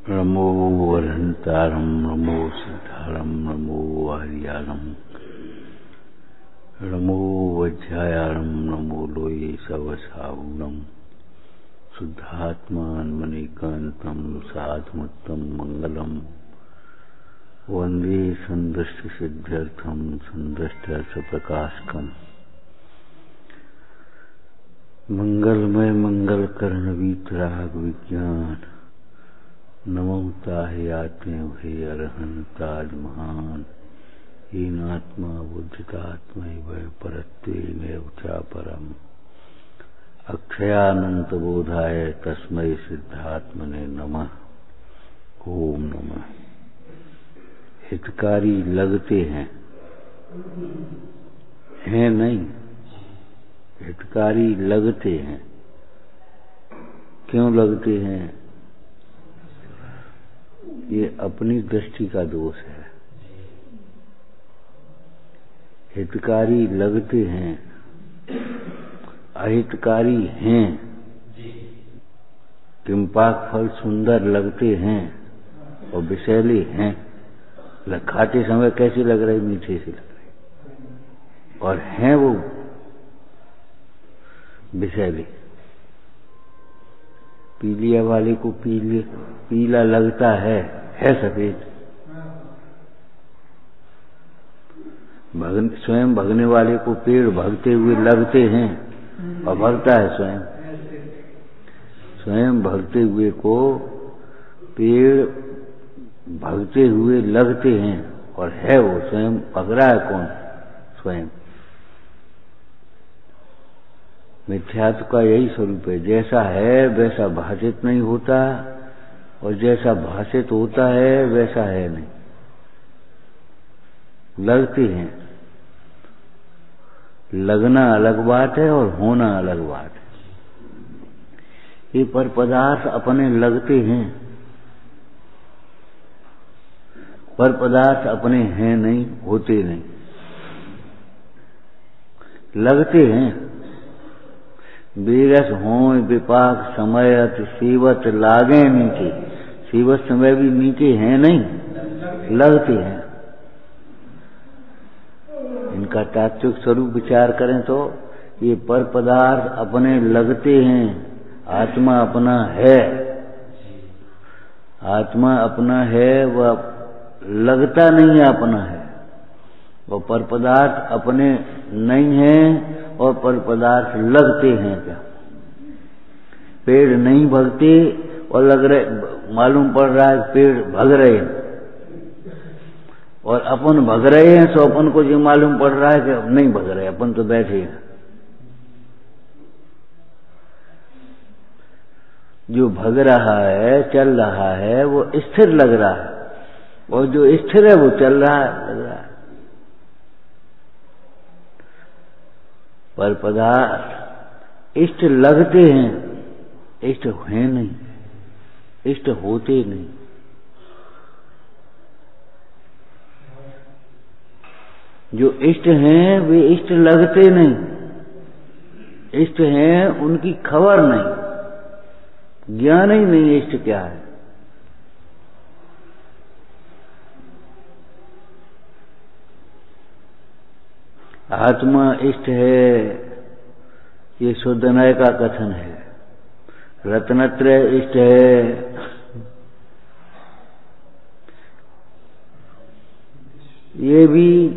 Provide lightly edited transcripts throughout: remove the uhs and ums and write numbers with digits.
नमो वरहंतारं नमो सिद्धारं नमो हरियाणं नमो वज्रायाणं नमो लोये सवसावुणं शुद्धात्मान्मनीकान्तं साधुमुत्तम मंगलम वंदे संदृष्टि सिद्ध्यर्थम संदृष्टर्थ प्रकाशकम मंगलमय मंगल कर्ण वीतराग विज्ञान नमोता हे आत्मे हे अरहन ताज महान हीनात्मा बुद्धितात्म वै परत्वेमेव च परम अक्षयानंत बोधाय तस्मै सिद्धात्मने नमः। ओम नमः। हितकारी लगते हैं नहीं, हितकारी लगते हैं। क्यों लगते हैं? ये अपनी दृष्टि का दोष है। हितकारी लगते हैं, अहितकारी हैं। किंपाक फल सुंदर लगते हैं और विषैले हैं। खाते समय कैसे लग रहे? मीठे से लग रहे, और हैं वो विषैले। पीलिया वाले को पीला लगता है सफेद। स्वयं भगने वाले को पेड़ भगते हुए लगते हैं और भगता है स्वयं भगते हुए को पेड़ भगते हुए लगते हैं और है वो स्वयं भग रहा है। कौन? स्वयं। मिथ्यात्व का यही स्वरूप है। जैसा है वैसा भाषित नहीं होता और जैसा भाषित होता है वैसा है नहीं। लगते हैं। लगना अलग बात है और होना अलग बात है। ये पर पदार्थ अपने लगते हैं, पर पदार्थ अपने हैं नहीं, होते नहीं। लगते हैं। बेरस हों विपाक समयत सीवत लागे नीचे। सीवत समय भी नीचे हैं नहीं, लगते हैं। इनका तात्विक स्वरूप विचार करें तो ये पर पदार्थ अपने लगते हैं। आत्मा अपना है। आत्मा अपना है, वह लगता नहीं है अपना है। वो पर पदार्थ अपने नहीं है और पर पदार्थ लगते हैं। क्या पेड़ नहीं भगते और लग रहे, मालूम पड़ रहा है पेड़ भग रहे हैं, और अपन भग रहे हैं तो अपन को जो मालूम पड़ रहा है कि नहीं भग रहे, अपन तो बैठे हैं। जो भग रहा है, चल रहा है, वो स्थिर लग रहा है, और जो स्थिर है वो चल रहा है, लग रहा है। पर पदार्थ इष्ट लगते हैं, इष्ट हैं नहीं, इष्ट होते नहीं। जो इष्ट हैं वे इष्ट लगते नहीं। इष्ट हैं उनकी खबर नहीं, ज्ञान ही नहीं इष्ट क्या है। आत्मा इष्ट है, ये शुद्धनय का कथन है। रत्नत्रय इष्ट है, ये भी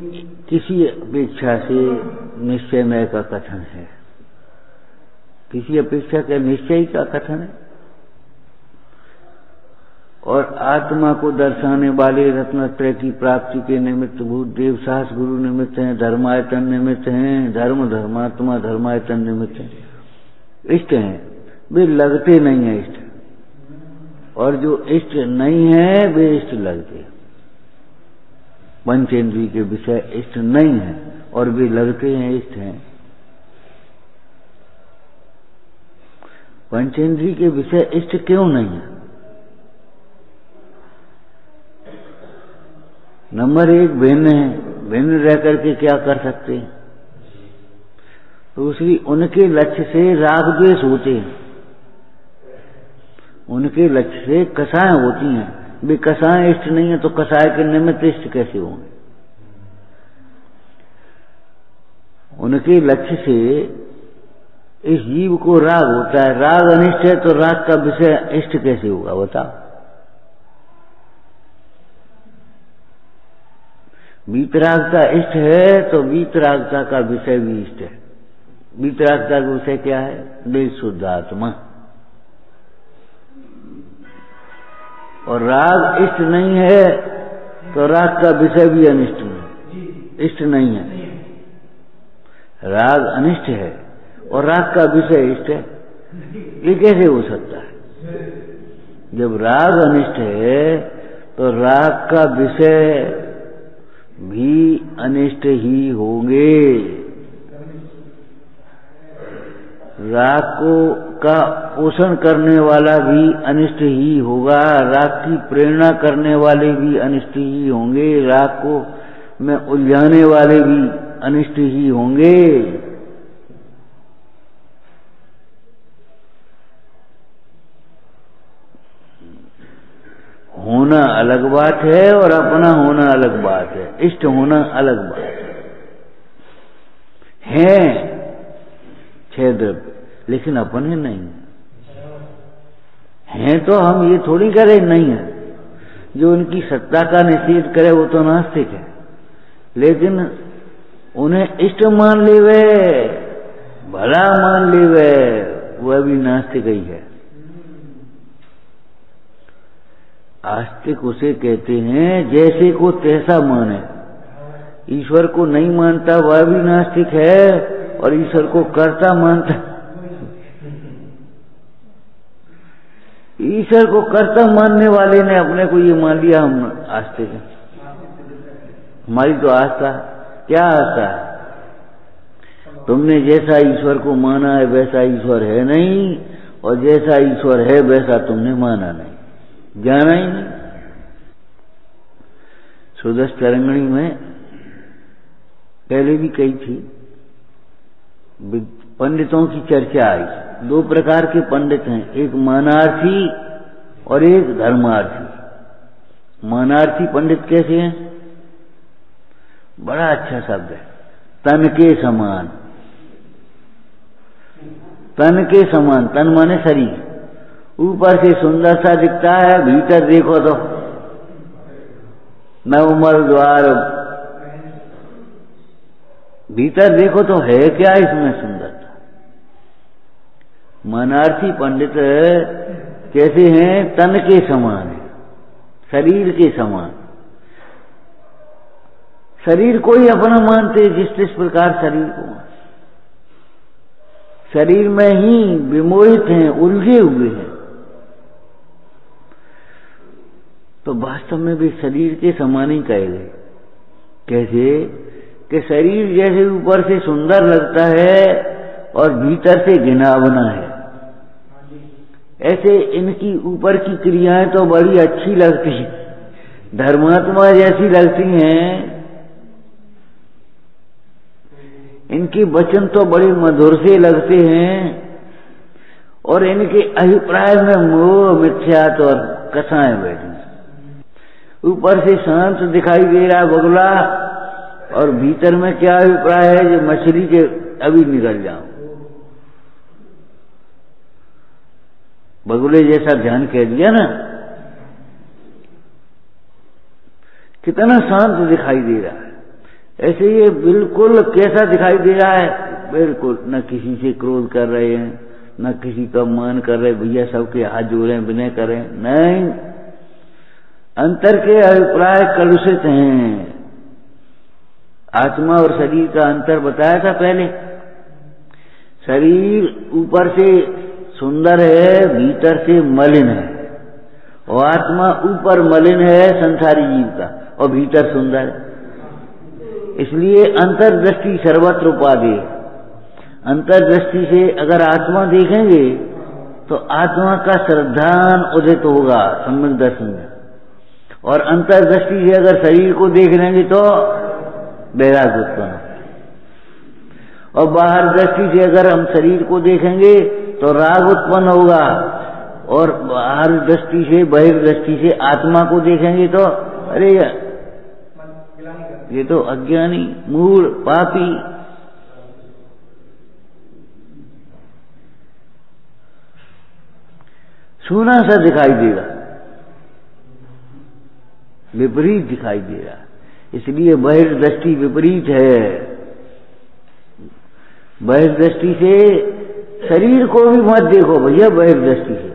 किसी अपेक्षा से निश्चयमय का कथन है। किसी अपेक्षा के निश्चय का कथन है। और आत्मा को दर्शाने वाले रत्नत्रय की प्राप्ति के निमित्त भूत देव साहस गुरु निमित्त हैं, धर्मायतन निमित्त हैं, धर्मात्मा धर्मायतन निमित्त हैं, इष्ट हैं। वे लगते नहीं है इष्ट, और जो इष्ट नहीं है वे इष्ट लगते हैं। पंचेंद्रिय के विषय इष्ट नहीं है और वे लगते हैं इष्ट हैं। पंचेंद्रिय के विषय इष्ट क्यों नहीं है? नंबर एक, भिन्न है। भिन्न रह करके क्या कर सकते हैं? दूसरी, उनके लक्ष्य से राग द्वेष होते हैं। उनके लक्ष्य से कसाएं होती हैं। वे कसाएं इष्ट नहीं है तो कसाय के निमित्त इष्ट कैसे होंगे? उनके लक्ष्य से इस जीव को राग होता है, राग अनिष्ट है तो राग का विषय इष्ट कैसे होगा बताओ? वीतरागता इष्ट है तो वीतरागता का विषय भी इष्ट है। वीतरागता का विषय क्या है? देश शुद्ध आत्मा। और राग इष्ट नहीं है तो राग का विषय भी अनिष्ट नहीं, इष्ट नहीं है। राग अनिष्ट है और राग का विषय इष्ट है, ये कैसे हो सकता है? जब राग अनिष्ट है तो राग का विषय भी अनिष्ट ही होंगे। राग को का पोषण करने वाला भी अनिष्ट ही होगा, राग की प्रेरणा करने वाले भी अनिष्ट ही होंगे, राग को में उलझाने वाले भी अनिष्ट ही होंगे। होना अलग बात है और अपना होना अलग बात है, इष्ट होना अलग बात है। छह द्रव्य लेकिन अपने नहीं हैं तो हम ये थोड़ी करें नहीं है। जो उनकी सत्ता का निषेध करे वो तो नास्तिक है, लेकिन उन्हें इष्ट मान लेवे, भला मान लेवे, वह भी नास्तिक ही है। आस्तिक उसे कहते हैं जैसे को तैसा माने। ईश्वर को नहीं मानता वह भी नास्तिक है और ईश्वर को कर्ता मानता। ईश्वर को कर्ता मानने वाले ने अपने को ये मान लिया हम आस्तिक हैं। हमारी तो आस्था क्या आस्था है? तुमने जैसा ईश्वर को माना है वैसा ईश्वर है नहीं, और जैसा ईश्वर है वैसा तुमने माना नहीं, जाना ही नहीं। सुदर्श तरंगिणी में पहले भी कही थी, पंडितों की चर्चा आई। दो प्रकार के पंडित हैं, एक मानार्थी और एक धर्मार्थी। मानार्थी पंडित कैसे हैं? बड़ा अच्छा शब्द है, तन के समान। तन के समान, तन माने शरीर। ऊपर से सुंदर सा दिखता है, भीतर देखो तो न उमर द्वार, भीतर देखो तो है क्या इसमें सुंदरता। मानार्थी पंडित कैसे हैं? तन के समान है, शरीर के समान। शरीर को ही अपना मानते जिस प्रकार शरीर को, शरीर में ही विमोहित हैं, उलझे हुए हैं। तो वास्तव में भी शरीर के समान ही कहे गए। कैसे कि शरीर जैसे ऊपर से सुंदर लगता है और भीतर से घिनौना है, ऐसे इनकी ऊपर की क्रियाएं तो बड़ी अच्छी लगती हैं, धर्मात्मा जैसी लगती हैं। इनके वचन तो बड़े मधुर से लगते हैं और इनके अभिप्राय में मोह मिथ्यात और कसाएं बैठी। ऊपर से शांत दिखाई दे रहा है बगुला, और भीतर में क्या अभिप्राय है जो मछली के अभी निकल जाऊं। बगुले जैसा ध्यान कह दिया ना, कितना शांत दिखाई दे रहा है। ऐसे ये बिल्कुल कैसा दिखाई दे रहा है? बिल्कुल न किसी से क्रोध कर रहे हैं, न किसी का मान कर रहे, भैया सबके हाथ जोड़े विनय करें, नहीं। अंतर के अभिप्राय कलुषित हैं। आत्मा और शरीर का अंतर बताया था पहले। शरीर ऊपर से सुंदर है, भीतर से मलिन है, और आत्मा ऊपर मलिन है संसारी जीव का और भीतर सुंदर है। इसलिए अंतर्दृष्टि सर्वत्र उपादेय। अंतर्दृष्टि से अगर आत्मा देखेंगे तो आत्मा का श्रद्धान उदित होगा सम्यक दर्शन में, और अंतर्दृष्टि से अगर शरीर को देख लेंगे तो वैराग्य उत्पन्न। और बाहर दृष्टि से अगर हम शरीर को देखेंगे तो राग उत्पन्न होगा, और बाहर दृष्टि से बहिर्दृष्टि से आत्मा को देखेंगे तो अरे ये तो अज्ञानी मूढ़ पापी, सोना सा दिखाई देगा, विपरीत दिखाई देगा। इसलिए बहिर्दृष्टि विपरीत है। बहिर्दृष्टि से शरीर को भी मत देखो भैया, बहिर्दृष्टि से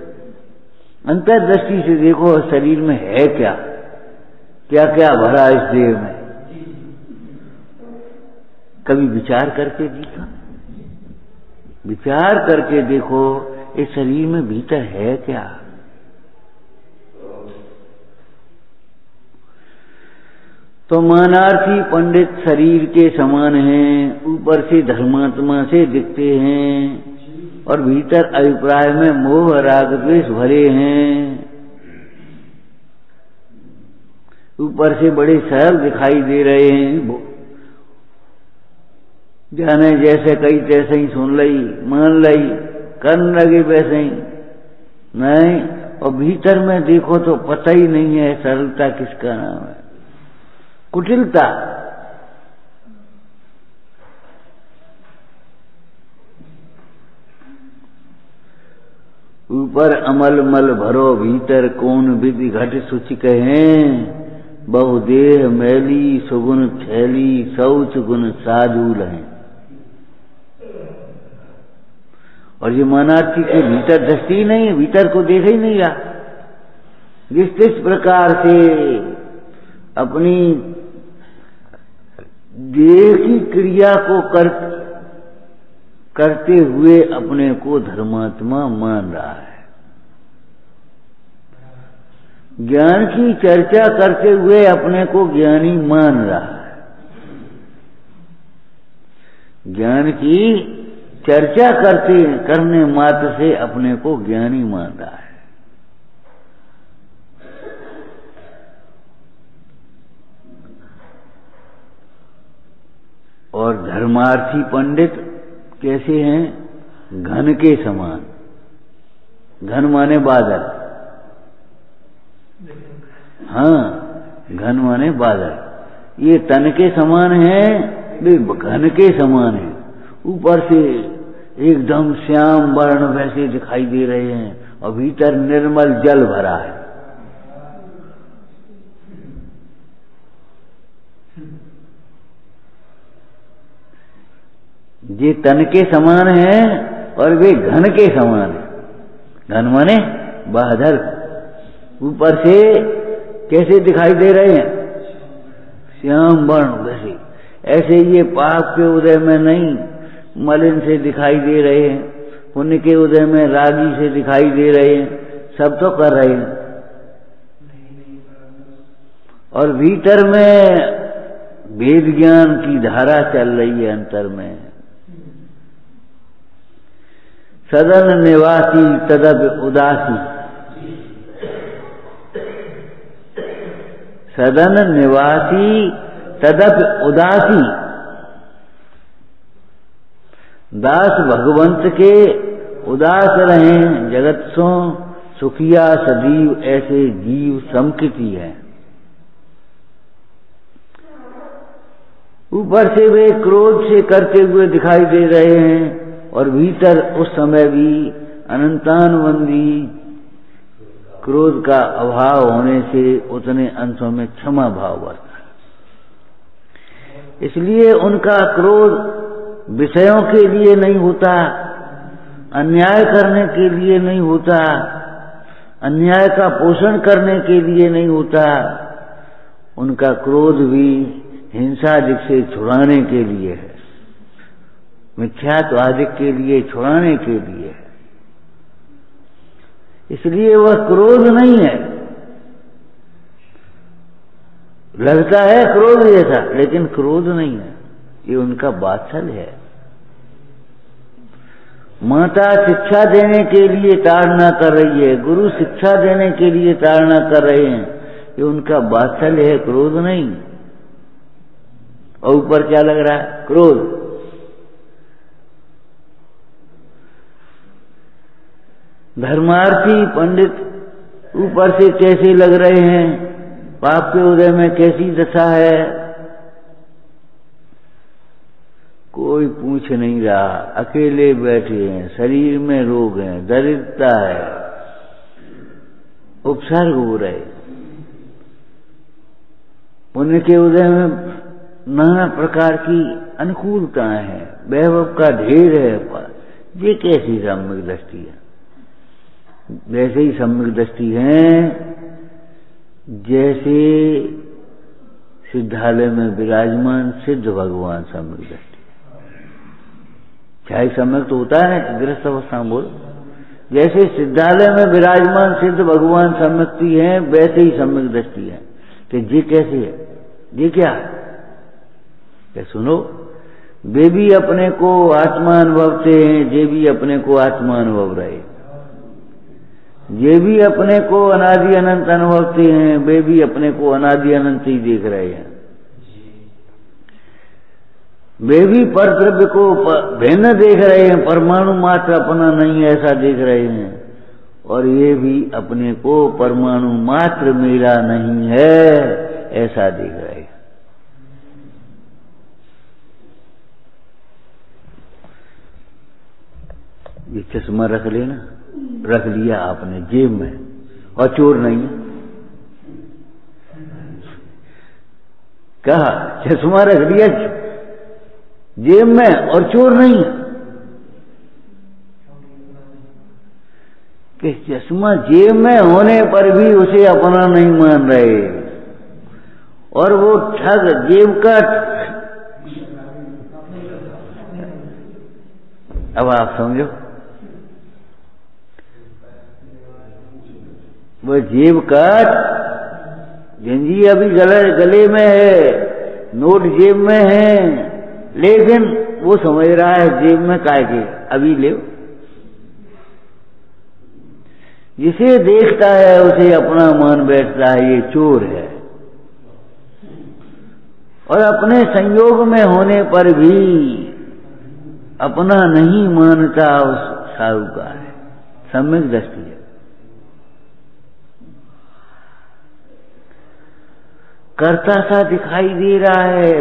अंतर्दृष्टि से देखो शरीर में है क्या, क्या क्या भरा इस देह में। कभी विचार करके देखा, विचार करके देखो इस शरीर में भीतर है क्या। तो मानार्थी पंडित शरीर के समान हैं, ऊपर से धर्मात्मा से दिखते हैं और भीतर अभिप्राय में मोह राग द्वेष भरे हैं। ऊपर से बड़े सरल दिखाई दे रहे हैं, जाने जैसे कही तैसे ही सुन लई, मान लई, करने लगे वैसे ही नहीं। और भीतर में देखो तो पता ही नहीं है सरलता किसका नाम है, कुटिलता। ऊपर अमल मल भरो, भीतर कौन विधि घट सुचि कहें। बहुदेह मैली सुगुण छैली, शौच गुण साजूल हैं। और ये मानार्थी के भीतर दृष्टि नहीं है, भीतर को देख ही नहीं रहा। जिस प्रकार से अपनी देह की क्रिया को करते हुए अपने को धर्मात्मा मान रहा है, ज्ञान की चर्चा करते हुए अपने को ज्ञानी मान रहा है, ज्ञान की चर्चा करने मात्र से अपने को ज्ञानी मान रहा है। और धर्मार्थी पंडित कैसे हैं? घन के समान। घन माने बादल, हाँ, घन माने बादल। ये तन के समान है, वे घन के समान है। ऊपर से एकदम श्याम वर्ण वैसे दिखाई दे रहे हैं और भीतर निर्मल जल भरा है। ये तन के समान है और वे घन के समान है। घन माने बादल, ऊपर से कैसे दिखाई दे रहे हैं? श्याम वर्ण वैसे। ऐसे ये पाप के उदय में नहीं, मलिन से दिखाई दे रहे हैं, पुण्य के उदय में रागी से दिखाई दे रहे हैं, सब तो कर रहे हैं। और भीतर में वेद ज्ञान की धारा चल रही है अंतर में। सदन निवासी तदप उदासी, सदन निवासी तदप उदासी। दास भगवंत के उदास रहें जगत सो, सुखिया सजीव ऐसे जीव समकिति है। ऊपर से वे क्रोध से करते हुए दिखाई दे रहे हैं और भीतर उस समय भी अनंतानुबंधी क्रोध का अभाव होने से उतने अंशों में क्षमा भाव बढ़ता है। इसलिए उनका क्रोध विषयों के लिए नहीं होता, अन्याय करने के लिए नहीं होता, अन्याय का पोषण करने के लिए नहीं होता। उनका क्रोध भी हिंसा से छुड़ाने के लिए है, मिथ्यात्वादिक के लिए छुड़ाने के लिए है। इसलिए वह क्रोध नहीं है। लगता है क्रोध जैसा, लेकिन क्रोध नहीं है, ये उनका वात्सल्य है। माता शिक्षा देने के लिए ताड़ना कर रही है, गुरु शिक्षा देने के लिए ताड़ना कर रहे हैं, ये उनका वात्सल्य है, क्रोध नहीं। और ऊपर क्या लग रहा है? क्रोध। धर्मार्थी पंडित ऊपर से कैसे लग रहे हैं, पाप के उदय में कैसी दशा है, कोई पूछ नहीं रहा। अकेले बैठे हैं, शरीर में रोग हैं, दरिद्रता है, उपसर्ग हो रहे। पुण्य के उदय में नाना प्रकार की अनुकूलताएं हैं, वैभव का ढेर है। ये कैसी सम्यक दृष्टि है? वैसे ही सम्यक दृष्टि है जैसे सिद्धालय में विराजमान सिद्ध भगवान सम्यक दृष्टि। क्या सम्यक तो होता है गृहस्थ अवस्था में, बोल। जैसे सिद्धालय में विराजमान सिद्ध भगवान सम्यक्ति है, वैसे ही सम्यक दृष्टि है। तो ये कैसे है? ये क्या है? क्या सुनो, वे भी अपने को आत्मा अनुभवते हैं, ये भी अपने को आत्मा अनुभव रहे। ये भी अपने को अनादि अनंत अनुभवते हैं, वे भी अपने को अनादि अनंत ही देख रहे हैं। वे भी पर द्रव्य को भिन्न देख रहे हैं, परमाणु मात्र अपना नहीं ऐसा देख रहे हैं। और ये भी अपने को परमाणु मात्र मेरा नहीं है ऐसा देख रहे हैं। ये चश्मा रख लेना, रख लिया आपने जेब में और चोर नहीं है। कहा चश्मा रख लिया जेब में और चोर नहीं है। कि चश्मा जेब में होने पर भी उसे अपना नहीं मान रहे, और वो ठग जेब का। अब आप समझो, वो जेब काट, गंजी अभी गले में है, नोट जेब में है, लेकिन वो समझ रहा है जेब में काय के अभी ले। जिसे देखता है उसे अपना मान बैठता है, ये चोर है। और अपने संयोग में होने पर भी अपना नहीं मानता उस साहूकार है। सम्यक दृष्टि है। कर्ता सा दिखाई दे रहा है,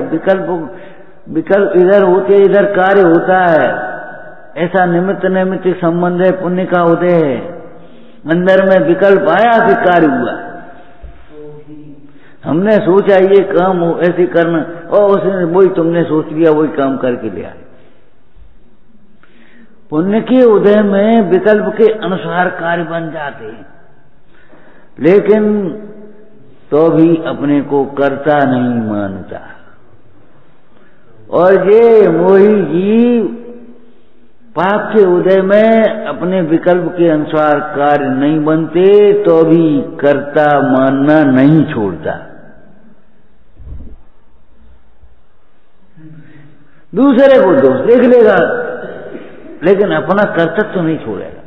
विकल्प इधर होते इधर कार्य होता है, ऐसा निमित्त नैमित्तिक संबंध है, पुण्य का उदय है। अंदर में विकल्प आया फिर कार्य हुआ। हमने सोचा ये काम हो ऐसे करना, और उसने वही तुमने सोच लिया, वही काम करके लिया। पुण्य के उदय में विकल्प के अनुसार कार्य बन जाते हैं, लेकिन तो भी अपने को कर्ता नहीं मानता। और ये मोही जीव पाप के उदय में अपने विकल्प के अनुसार कार्य नहीं बनते, तो भी कर्ता मानना नहीं छोड़ता। दूसरे को दोष देख लेगा, लेकिन अपना कर्तव्य तो नहीं छोड़ेगा।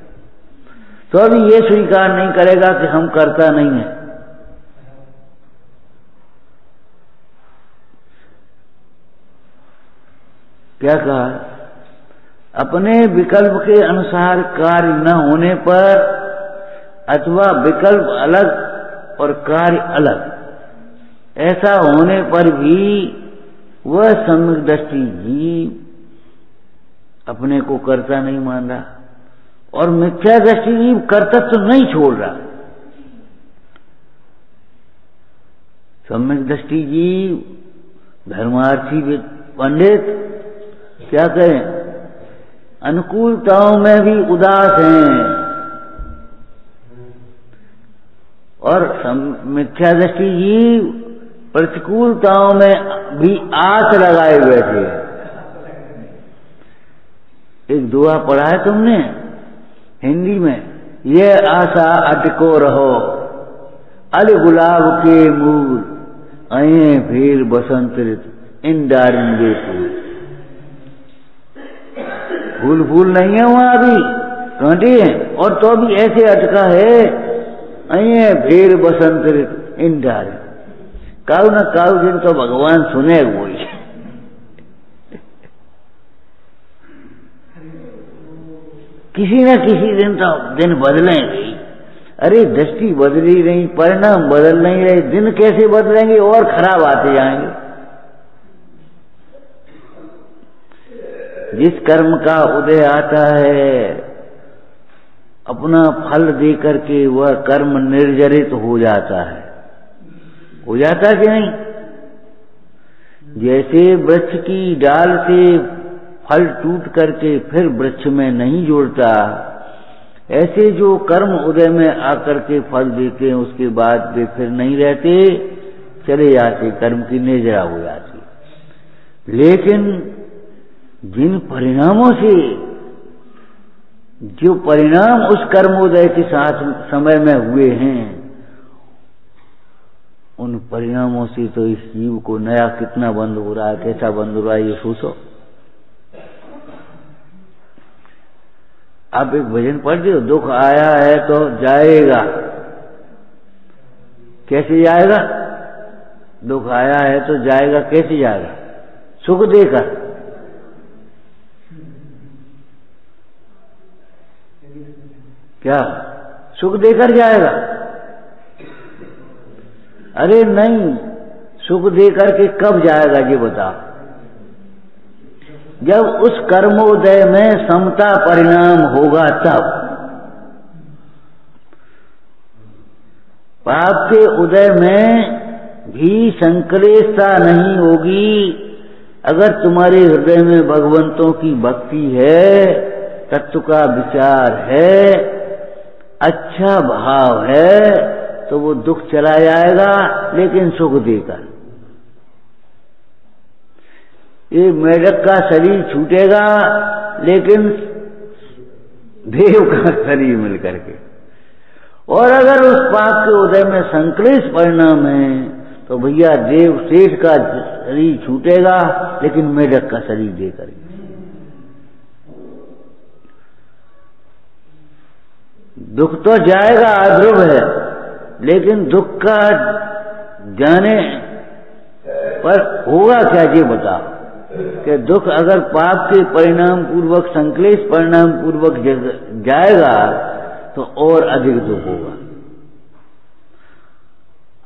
तो अभी ये स्वीकार नहीं करेगा कि हम कर्ता नहीं है। क्या कहा? अपने विकल्प के अनुसार कार्य न होने पर, अथवा विकल्प अलग और कार्य अलग, ऐसा होने पर भी वह सम्यक दृष्टि जीव अपने को कर्ता नहीं मान रहा, और मिथ्या दृष्टि जीव कर्तव्य तो नहीं छोड़ रहा। सम्यक दृष्टि जीव धर्मार्थी पंडित क्या कहें, अनुकूलताओं में भी उदास हैं, और मिथ्या दृष्टि जीव प्रतिकूलताओं में भी आस लगाए बैठे। एक दुआ पढ़ा है तुमने हिंदी में, ये आशा अटको रहो, अल गुलाब के मूल आए फिर बसंत ऋतु इन डारेंगे फूल। फूल फूल नहीं है वहां अभी, कांटे हैं, और तो भी ऐसे अटका है, आइए फिर बसंत ऋतु इन डारे। काऊ न काऊ दिन तो भगवान सुने वही। किसी न किसी दिन तो दिन बदलेंगे। अरे दृष्टि बदल ही नहीं, परिणाम बदल नहीं रहे, दिन कैसे बदलेंगे और खराब आते जाएंगे। जिस कर्म का उदय आता है अपना फल दे करके वह कर्म निर्जरित हो जाता है। हो जाता कि नहीं? जैसे वृक्ष की डाल से फल टूट करके फिर वृक्ष में नहीं जुड़ता, ऐसे जो कर्म उदय में आकर के फल देते हैं उसके बाद वे फिर नहीं रहते, चले जाते, कर्म की निर्जरा हो जाती। लेकिन जिन परिणामों से, जो परिणाम उस कर्मोदय के साथ समय में हुए हैं, उन परिणामों से तो इस जीव को नया कितना बंध हो रहा है, कैसा बंध हो रहा है, ये सोचो। आप एक भजन पढ़ दो, दुख आया है तो जाएगा। कैसे जाएगा? दुख आया है तो जाएगा, कैसे जाएगा? सुख देकर। क्या सुख देकर जाएगा? अरे नहीं, सुख देकर के कब जाएगा ये बताओ? जब उस कर्मोदय में समता परिणाम होगा तब। पाप के उदय में भी संक्लेशता नहीं होगी अगर तुम्हारे हृदय में भगवंतों की भक्ति है, तत्व का विचार है, अच्छा भाव है, तो वो दुख चला जाएगा, लेकिन सुख देकर। ये मेढक का शरीर छूटेगा, लेकिन देव का शरीर मिलकर के। और अगर उस पाप के उदय में संक्लेश परिणाम है तो भैया देव शेष का शरीर छूटेगा, लेकिन मेढक का शरीर देकर के। दुख तो जाएगा, अध्रुव है, लेकिन दुख का जाने पर होगा क्या ये बताओ? कि दुख अगर पाप के परिणाम पूर्वक, संक्लेश परिणाम पूर्वक जाएगा तो और अधिक दुख होगा।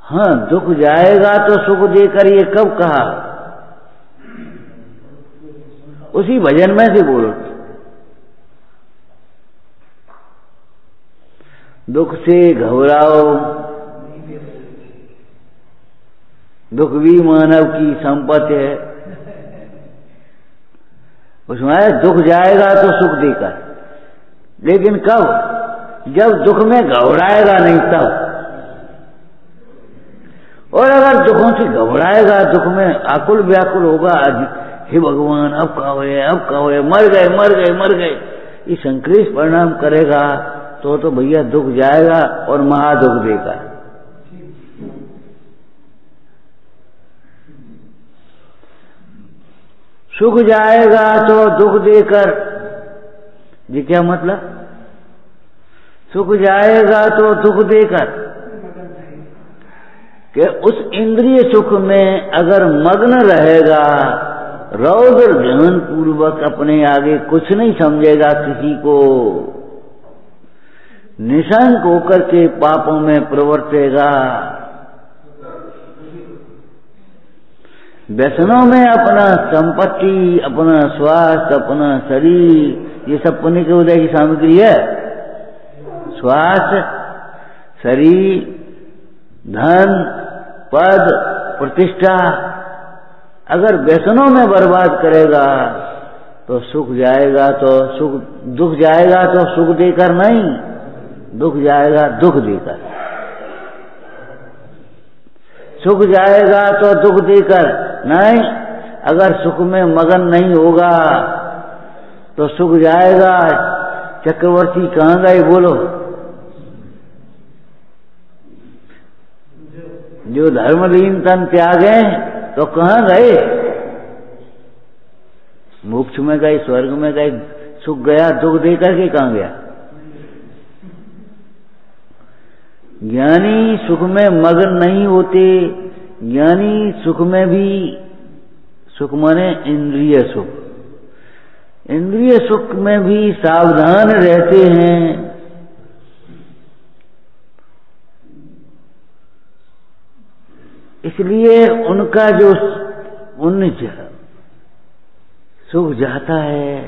हाँ, दुख जाएगा तो सुख देकर, ये कब कहा? उसी भजन में से बोलो। दुख से घबराओ, दुख भी मानव की संपत्ति है। उसमें दुख जाएगा तो सुख देकर, लेकिन कब? जब दुख में घबराएगा नहीं तब। और अगर दुखों से घबराएगा, दुख में आकुल व्याकुल होगा, हे भगवान अब का हुए, अब का हुए, मर गए मर गए मर गए, ये संक्लेश परिणाम करेगा तो भैया दुख जाएगा और महादुख देगा। सुख जाएगा तो दुख देकर, ये क्या मतलब? सुख जाएगा तो दुख देकर कि उस इंद्रिय सुख में अगर मग्न रहेगा, रौद्र ध्यान पूर्वक अपने आगे कुछ नहीं समझेगा, किसी को निशंक होकर के पापों में प्रवर्तेगा, व्यसनों में अपना संपत्ति, अपना स्वास्थ्य, अपना शरीर, ये सब पुण्य के उदय की सामग्री है। स्वास्थ्य, शरीर, धन, पद, प्रतिष्ठा, अगर व्यसनों में बर्बाद करेगा तो सुख जाएगा तो सुख, दुख जाएगा तो सुख देकर नहीं, दुख जाएगा दुख देकर। सुख जाएगा तो दुख देकर नहीं, अगर सुख में मगन नहीं होगा तो सुख जाएगा। चक्रवर्ती कहाँ गए बोलो? जो धर्मलीन तन त्यागे तो कहाँ गए? मोक्ष में गए, स्वर्ग में गए। सुख गया दुख देकर के कहाँ गया? ज्ञानी सुख में मग्न नहीं होते। ज्ञानी सुख में भी, सुख माने इंद्रिय सुख, इंद्रिय सुख में भी सावधान रहते हैं। इसलिए उनका जो उन्नत सुख जाता है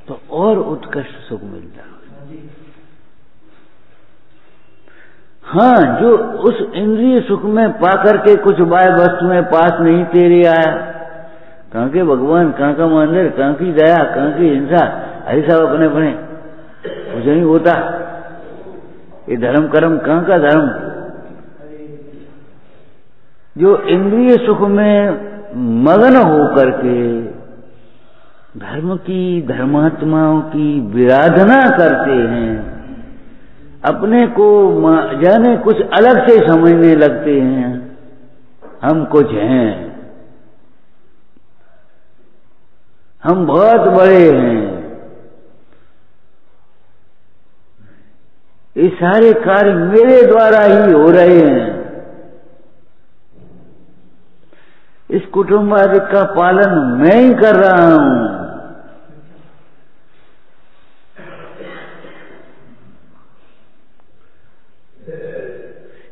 तो और उत्कृष्ट सुख मिलता है। हाँ, जो उस इंद्रिय सुख में पाकर के कुछ बाह्य वस्तुएं पास नहीं तेरे आया, कहाँ के भगवान, कहाँ का मंदिर, कहाँ की दया, कहाँ की हिंसा, ऐसा अपने अपने कुछ नहीं होता। ये धर्म कर्म कहाँ का धर्म। जो इंद्रिय सुख में मगन होकर के धर्म की, धर्मात्माओं की विराधना करते हैं, अपने को जाने कुछ अलग से समझने लगते हैं, हम कुछ हैं, हम बहुत बड़े हैं, ये सारे कार्य मेरे द्वारा ही हो रहे हैं, इस कुटुंबादिक का पालन मैं ही कर रहा हूं।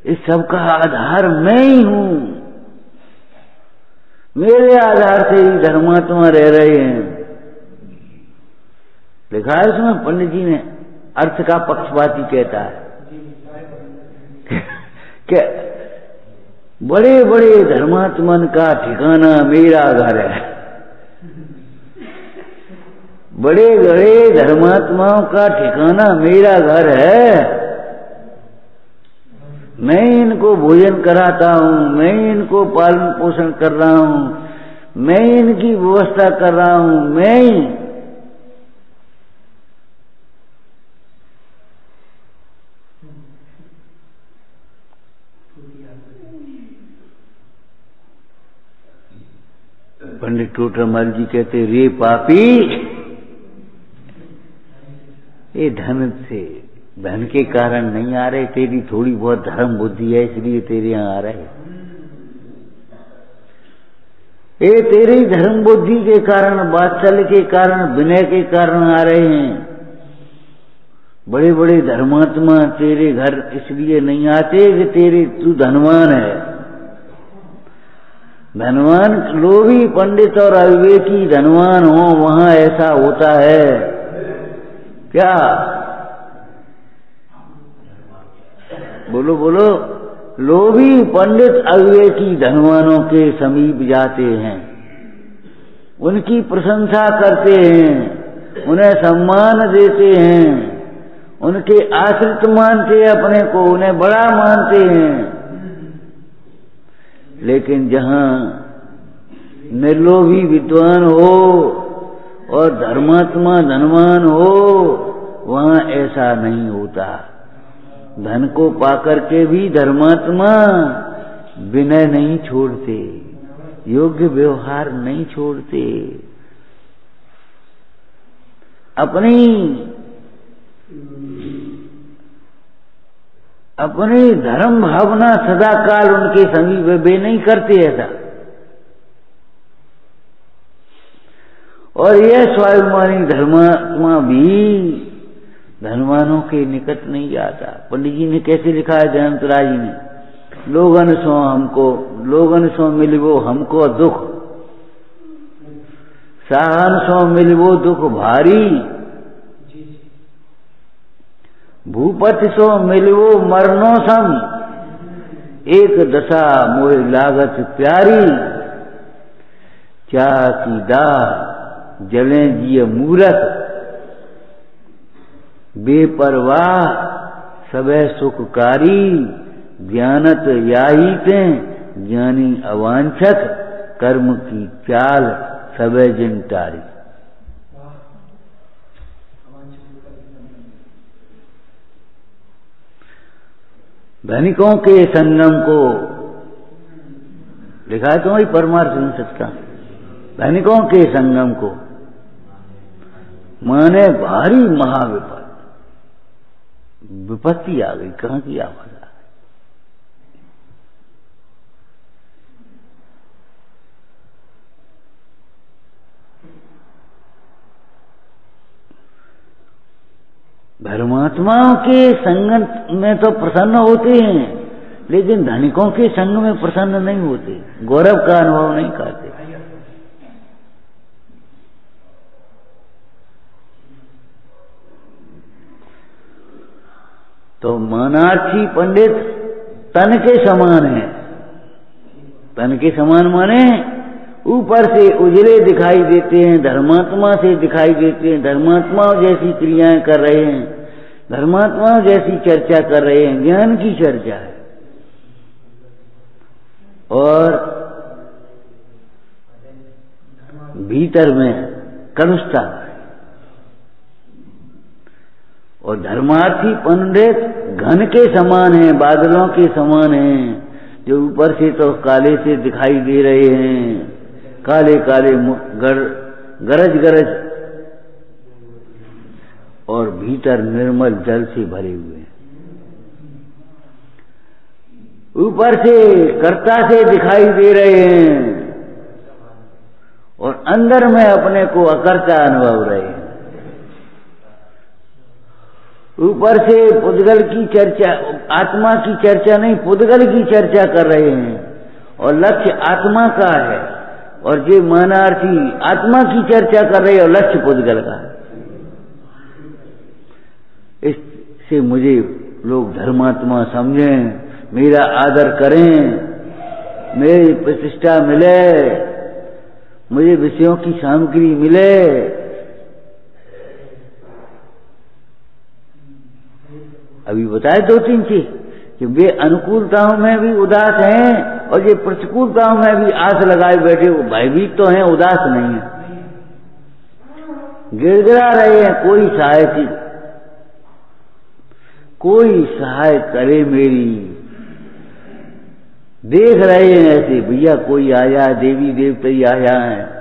इस सब का आधार मैं ही हूं, मेरे आधार से ही धर्मात्मा रह रहे हैं। लिखा है उसमें, पंडित जी ने, अर्थ का पक्षपाती कहता है कि बड़े बड़े धर्मात्मन का ठिकाना मेरा घर है, बड़े बड़े धर्मात्माओं का ठिकाना मेरा घर है। मैं इनको भोजन कराता हूं, मैं इनको पालन पोषण कर रहा हूं, मैं इनकी व्यवस्था कर रहा हूं, मैं ही। पंडित टोटरमल जी कहते, रे पापी, ये धन से, धन के कारण नहीं आ रहे, तेरी थोड़ी बहुत धर्म बुद्धि है इसलिए तेरे यहां आ रहे। ये तेरी धर्म बुद्धि के कारण, वात्सल्य के कारण, विनय के कारण आ रहे हैं। बड़े बड़े धर्मात्मा तेरे घर इसलिए नहीं आते कि तेरे तू धनवान है। धनवान लोभी पंडित और अविवेकी धनवान हो, वहां ऐसा होता है क्या? बोलो बोलो। लोभी पंडित अविवेकी धनवानों के समीप जाते हैं, उनकी प्रशंसा करते हैं, उन्हें सम्मान देते हैं, उनके आश्रित मानते हैं अपने को, उन्हें बड़ा मानते हैं। लेकिन जहां निर्लोभी विद्वान हो और धर्मात्मा धनवान हो, वहां ऐसा नहीं होता। धन को पाकर के भी धर्मात्मा विनय नहीं छोड़ते, योग्य व्यवहार नहीं छोड़ते, अपनी धर्म भावना सदा काल उनके समीप वे नहीं करते ऐसा। और यह स्वाभिमानी धर्मात्मा भी धनवानों के निकट नहीं जाता। पंडित जी ने कैसे लिखा है जयंतराय जी ने, लोगन सो मिलवो हमको दुख, साहन सो मिलवो दुख भारी, भूपति सो मिलवो मरनो सम, एक दशा मोह लागत प्यारी, क्या की दाह जले जिय मूरत, बेपरवाह सबे सुखकारी, ज्ञानत याही ते ज्ञानी अवांछक, कर्म की चाल सबे जिन टारी। धनिकों के संगम को लिखा है, तुम्हारी परमार्थ नहीं सकता। धनिकों के संगम को माने भारी महाविपद, विपत्ति आ गई, कहां की आवाज आ गई। धर्मात्माओं के संग में तो प्रसन्न होते हैं, लेकिन धनिकों के संग में प्रसन्न नहीं होते, गौरव का अनुभव नहीं करते। तो मानार्थी पंडित तन के समान है। तन के समान माने ऊपर से उजले दिखाई देते हैं, धर्मात्मा से दिखाई देते हैं, धर्मात्माओं जैसी क्रियाएं कर रहे हैं, धर्मात्माओं जैसी चर्चा कर रहे हैं, ज्ञान की चर्चा है। और भीतर में कलुषता है। और धर्मार्थी पंडित घन के समान है, बादलों के समान हैं, जो ऊपर से तो काले से दिखाई दे रहे हैं, काले काले गरज गरज, और भीतर निर्मल जल से भरे हुए हैं। ऊपर से कर्ता से दिखाई दे रहे हैं और अंदर में अपने को अकर्ता अनुभव रहे हैं। ऊपर से पुद्गल की चर्चा, आत्मा की चर्चा नहीं, पुद्गल की चर्चा कर रहे हैं, और लक्ष्य आत्मा का है। और जो मानार्थी आत्मा की चर्चा कर रहे हैं और लक्ष्य पुद्गल का है। इससे मुझे लोग धर्मात्मा समझें, मेरा आदर करें, मेरी प्रतिष्ठा मिले, मुझे विषयों की सामग्री मिले। अभी बताए दो तीन चीज कि वे अनुकूलताओं में भी उदास हैं और ये प्रतिकूलताओं में भी आस लगाए बैठे, वो भयभीत तो हैं, उदास नहीं है, गिड़गिड़ा रहे हैं, कोई सहाय करे मेरी। देख रहे हैं ऐसे, भैया कोई आया, देवी देवता ही आया है।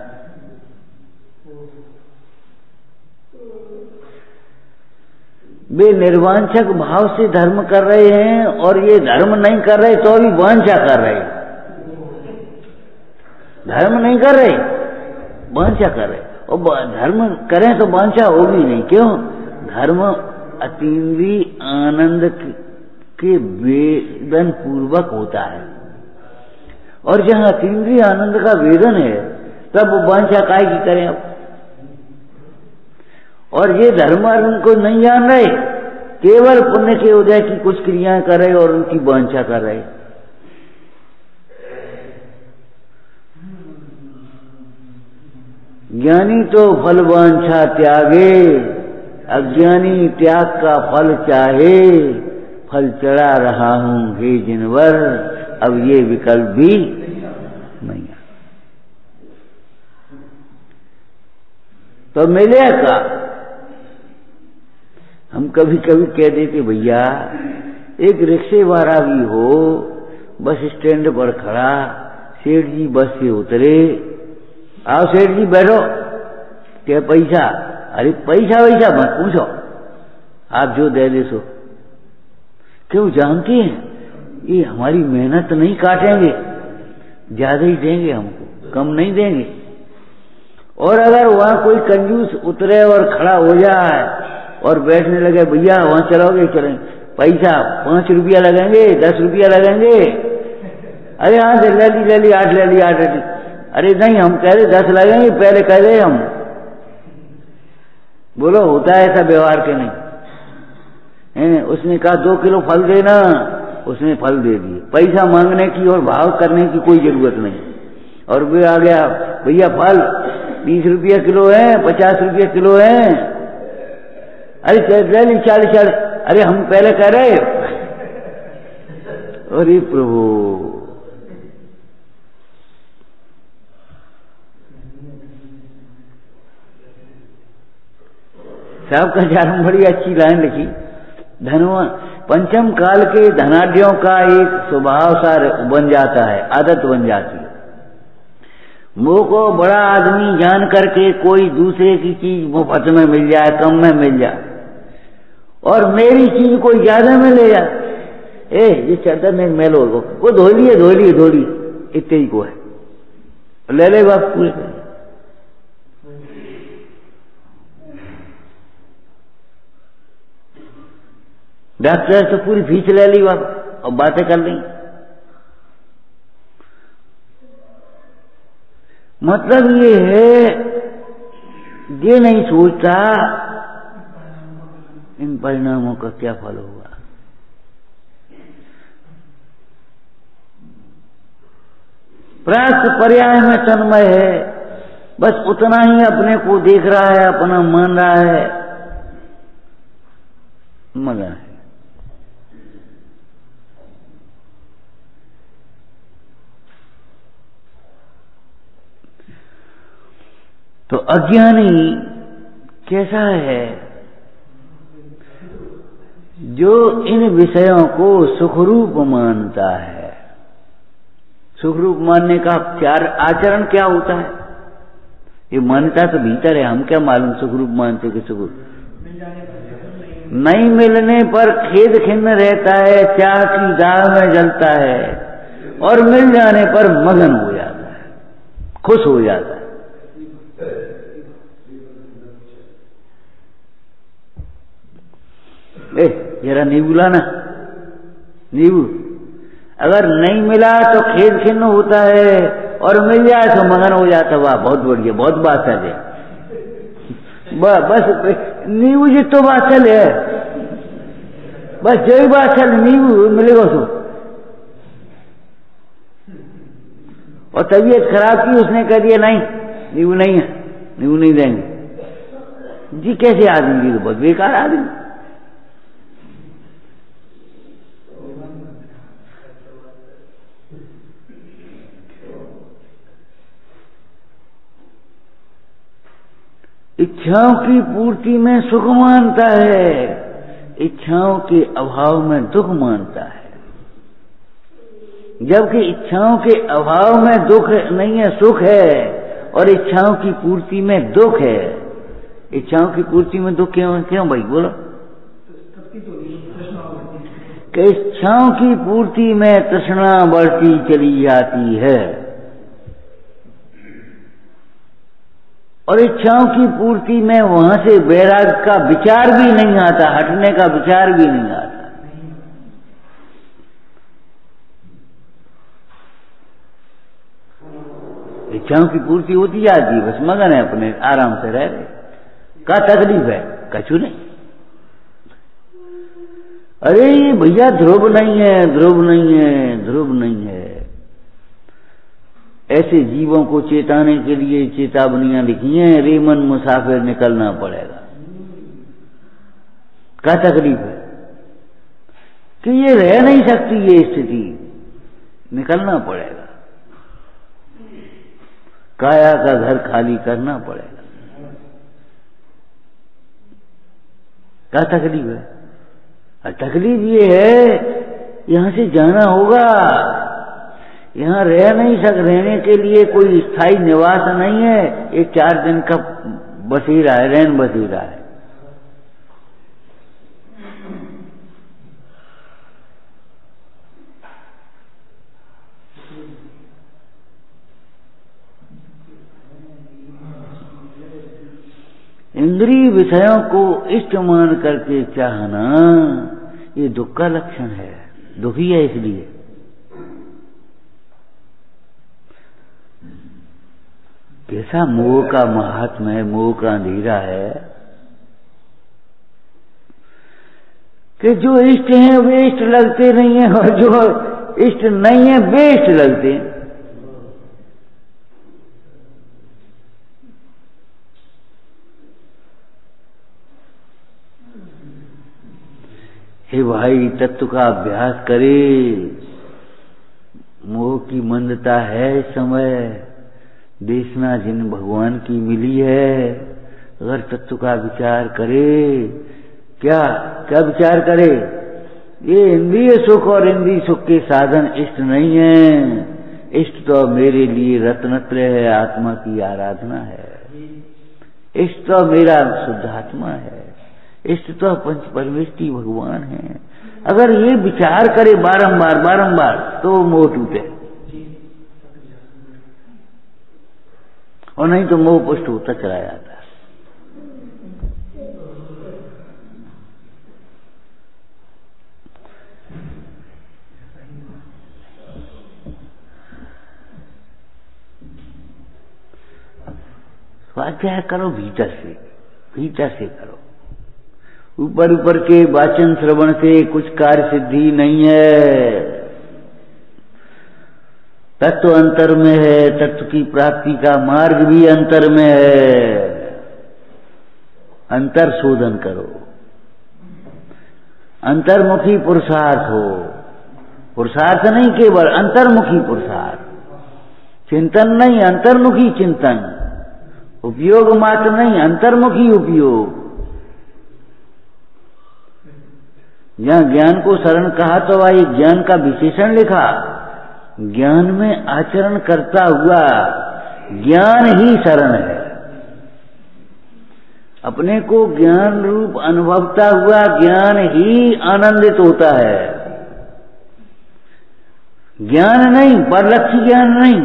वे निर्वांछक भाव से धर्म कर रहे हैं, और ये धर्म नहीं कर रहे तो भी वांछा कर रहे। धर्म नहीं कर रहे, वांछा कर रहे, और धर्म करें तो वांछा होगी नहीं। क्यों? धर्म अतीन्द्रिय आनंद के वेदन पूर्वक होता है, और जहां अतीन्द्रिय आनंद का वेदन है तब वो वांछा काय की करें अब। और ये धर्म को नहीं जान रहे, केवल पुण्य के उदय की कुछ क्रियाएं कर रहे और उनकी वांछा कर रहे। ज्ञानी तो फल वांछा त्यागे, अज्ञानी त्याग का फल चाहे। फल चढ़ा रहा हूं हे जिनवर, अब ये विकल्प भी नहीं है। तो मिले का हम कभी कभी कह देते, भैया एक रिक्शे वाला भी हो, बस स्टैंड पर खड़ा, सेठ जी बस से उतरे, आओ सेठ जी बैठो, क्या पैसा? अरे पैसा वैसा मत पूछो, आप जो दे दे सो। क्यों? जानते हैं ये हमारी मेहनत नहीं काटेंगे, ज्यादा ही देंगे हमको, कम नहीं देंगे। और अगर वहां कोई कंजूस उतरे और खड़ा हो जाए और बैठने लगे, भैया वहां चलोगे? चलेंगे। पैसा 5 रुपया लगेंगे, 10 रुपया लगेंगे। अरे हाँ ले ली 8 ले ली 8। अरे नहीं, हम कह रहे 10 लगेंगे, पहले कह रहे हम। बोलो होता है ऐसा व्यवहार के नहीं है? उसने कहा 2 किलो फल देना, उसने फल दे दिए। पैसा मांगने की और भाव करने की कोई जरूरत नहीं। और वे आ गया, भैया फल 20 रुपया किलो है, 50 रुपया किलो है। अरे ले ली 40। अरे हम पहले कह रहे। अरे प्रभु, साहब का चारों बड़ी अच्छी लाइन लिखी। धनवान पंचम काल के धनाढ़ियों का एक स्वभाव सा बन जाता है, आदत बन जाती है। मुंह को बड़ा आदमी जान करके कोई दूसरे की चीज मुफ्त में मिल जाए, कम में मिल जाए, और मेरी चीज कोई ज्यादा में ले जाए। ये चादर में मैल हो, वो धोली इतने ही को है, ले ले बाप पूरे। डॉक्टर तो पूरी फीस ले ली और बातें कर ली। मतलब ये है, ये नहीं सोचता इन परिणामों का क्या फल होगा। प्राप्त पर्याय में तन्मय है, बस उतना ही अपने को देख रहा है, अपना मान रहा है, मजा है। तो अज्ञानी कैसा है? जो इन विषयों को सुखरूप मानता है। सुखरूप मानने का आचरण क्या होता है? ये मान्यता तो भीतर है, हम क्या मालूम सुखरूप मानते कि सुखरूप। नहीं मिलने पर खेद खिन्न रहता है, चाह की दाह में जलता है, और मिल जाने पर मगन हो जाता है, खुश हो जाता है। जरा नींबू लाना, नींबू। अगर नहीं मिला तो खेद खिन्न होता है, और मिल जाए तो मगन हो जाता है। वाह बहुत बढ़िया, बहुत बात है। बस नींबू जी तो बात चल है, बस जो ही बात चल नींबू मिलेगा उसको। और तबीयत खराब की, उसने कह दिया नहीं नींबू नहीं है, नींबू नहीं देंगे जी। कैसे आदमी जी, तो बहुत बेकार आदमी। इच्छाओं की पूर्ति में सुख मानता है, इच्छाओं के अभाव में दुख मानता है। जबकि इच्छाओं के अभाव में दुख नहीं है, सुख है, और इच्छाओं की पूर्ति में दुख है। इच्छाओं की पूर्ति में दुख क्यों? क्यों भाई बोलो? कि इच्छाओं की पूर्ति में तृष्णा बढ़ती चली जाती है, और इच्छाओं की पूर्ति में वहां से वैराग का विचार भी नहीं आता, हटने का विचार भी नहीं आता। इच्छाओं की पूर्ति होती जाती है, बस मगन है, अपने आराम से रह रहे। क्या तकलीफ है? कछु नहीं। अरे भैया ध्रुव नहीं है, ध्रुव नहीं है, ध्रुव नहीं है। ऐसे जीवों को चेताने के लिए चेतावनियां लिखी हैं, रे मन मुसाफिर निकलना पड़ेगा। क्या तकलीफ है कि ये रह नहीं सकती ये स्थिति, निकलना पड़ेगा, काया का घर खाली करना पड़ेगा। क्या तकलीफ है? तकलीफ ये है यहां से जाना होगा, यहां रह नहीं रहने के लिए कोई स्थायी निवास नहीं है। ये 4 दिन का बसेरा है, रैन बसेरा है। इंद्रिय विषयों को इष्ट मान करके चाहना ये दुख का लक्षण है, दुखी है। इसलिए कैसा मोह का महात्मा है, मोह का अंधेरा है कि जो इष्ट हैं वे इष्ट लगते नहीं है, और जो इष्ट नहीं है वे इष्ट लगते हैं। हे भाई, तत्व का अभ्यास करे। मोह की मंदता है इस समय, देशना जिन भगवान की मिली है। अगर तत्व का विचार करे, क्या क्या विचार करे? ये इंद्रिय सुख और इंद्रिय सुख के साधन इष्ट नहीं है। इष्ट तो मेरे लिए रत्नत्रय है, आत्मा की आराधना है। इष्ट तो मेरा शुद्धात्मा है, इष्ट तो पंच परमेष्टि भगवान है। अगर ये विचार करे बारंबार बारंबार तो मोह टूटे, और नहीं तो मोह पुष्ट होता चला जाता है। स्वाध्याय करो भीतर से करो। ऊपर ऊपर के वाचन श्रवण से कुछ कार्य सिद्धि नहीं है। तत्व अंतर में है, तत्व की प्राप्ति का मार्ग भी अंतर में है। अंतर शोधन करो, अंतर्मुखी पुरुषार्थ हो। पुरुषार्थ नहीं केवल अंतर्मुखी पुरुषार्थ, चिंतन नहीं अंतर्मुखी चिंतन, उपयोग मात्र नहीं अंतर्मुखी उपयोग। जहां ज्ञान को शरण कहा तो वही ज्ञान का विशेषण लिखा, ज्ञान में आचरण करता हुआ ज्ञान ही शरण है। अपने को ज्ञान रूप अनुभवता हुआ ज्ञान ही आनंदित होता है, ज्ञान नहीं, परलक्ष्य ज्ञान नहीं।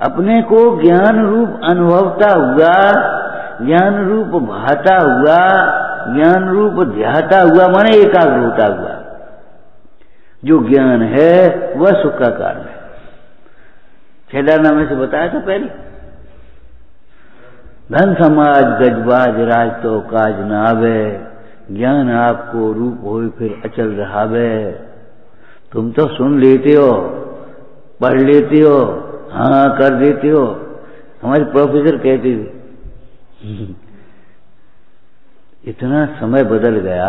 अपने को ज्ञान रूप अनुभवता हुआ, ज्ञान रूप भाता हुआ, ज्ञान रूप ध्याता हुआ, माने एकाग्र होता हुआ जो ज्ञान है वह सुख का कारण है। छेदाना में से बताया था पहले, धन समाज गजबाज राज तो काज न आवे, ज्ञान आपको रूप हो फिर अचल रहावे। तुम तो सुन लेते हो, पढ़ लेते हो, हाँ कर देते हो। हमारे प्रोफेसर कहते थे इतना समय बदल गया,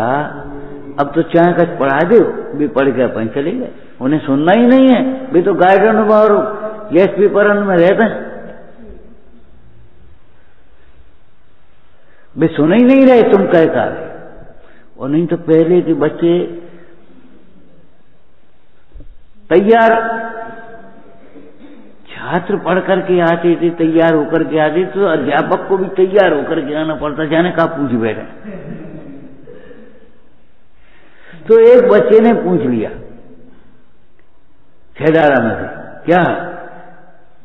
अब तो चाहे कच पढ़ा दो भी पढ़ के अपन चले गए, उन्हें सुनना ही नहीं है। वे तो गार्डन और गैस पेपर में रहते हैं, वे सुन ही नहीं रहे तुम कहता। और नहीं तो पहले के बच्चे तैयार, छात्र पढ़ करके आते थे, तैयार होकर के आते, तो अध्यापक को भी तैयार होकर के आना पड़ता, जाने का पूछ बैठे। तो एक बच्चे ने पूछ लिया छेदारा में से, क्या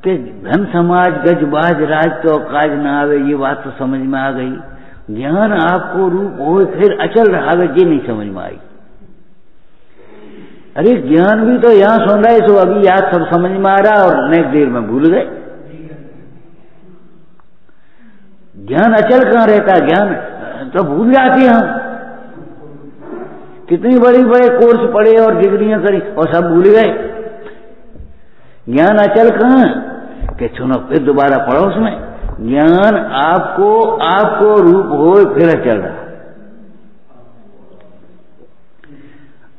कि धन समाज गजबाज राज तो काज न आवे, ये बात तो समझ में आ गई। ज्ञान आपको रूप हो फिर अचल रहावे, ये नहीं समझ में आई। अरे ज्ञान भी तो यहां सुन रहे सो अभी याद सब समझ में आ रहा और नेक्स्ट देर में भूल गए। ज्ञान अचल कहां रहता, ज्ञान तो भूल जाते हैं हम। कितनी बड़ी बड़े कोर्स पढ़े और डिग्रियां करी और सब भूल गए। ज्ञान अचल कहां कि सुनो फिर दोबारा पढ़ो उसमें। ज्ञान आपको रूप हो फिर अचल रहा।